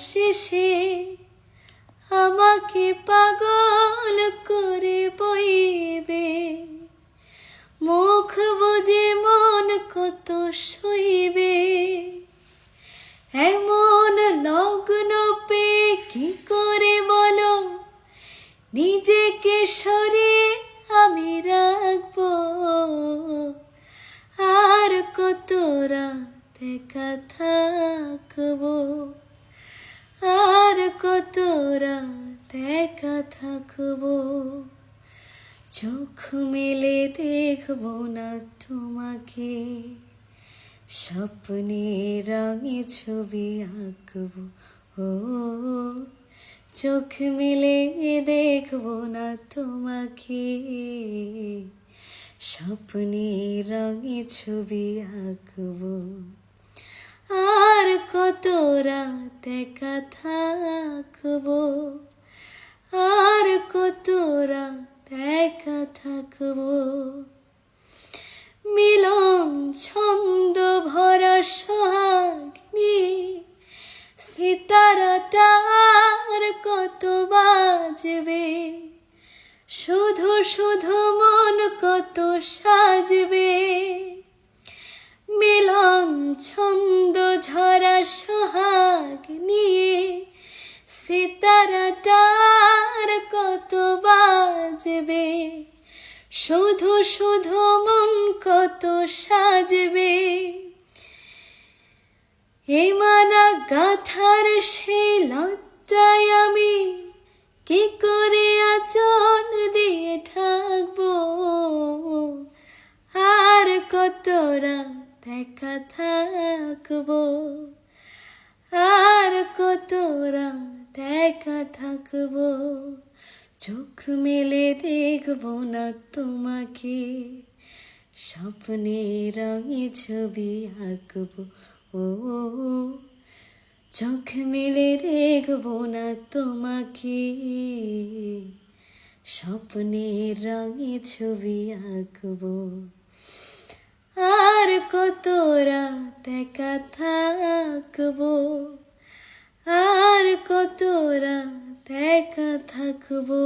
শেষে আমাকে পাগল করে বইবে, মুখ বুজে মন কত সইবে। এমন লগ্ন পেয়ে কি করে বলো নিজেকে সরে আমি রাখবো, আর কত রাত একা থাকবো, আর কত রাত একা থাকবো। চোখ মেলে দেখবো না তোমাকে, স্বপ্নে রঙে ছবি আঁকবো। ও চোখ মেলে দেখবো না তোমাকে, স্বপ্নে রঙে ছবি আঁকবো। আর কত রাত একা থাকবো, আর কত রাত একা থাকবো। মিলন ছন্দ ভরা সোহাগ নিয়ে সিতারাটা আর কত বাজবে, শুধু শুধু মন কত সাজবে। মিলন ছন্দ ঝরা সোহাগ নিয়ে সিতারাটা আর কত বাজবে, শুধু শুধু মন কত সাজবে। এই মালা গাথার সেই লজ্জায় আমি কি করে আঁচল দিয়ে ঢাকবো, আর কত রাত একা থাকবো, আর কত রাত একা থাকবো। চোখ মেলে দেখবো না তোমাকে, স্বপ্নে রঙে ছবি আঁকবো। ও চোখ মেলে দেখবো না তোমাকে, স্বপ্নে রঙে ছবি আঁকবো। আর কত রাত একা থাকবো, আর কত রাত একা থাকবো।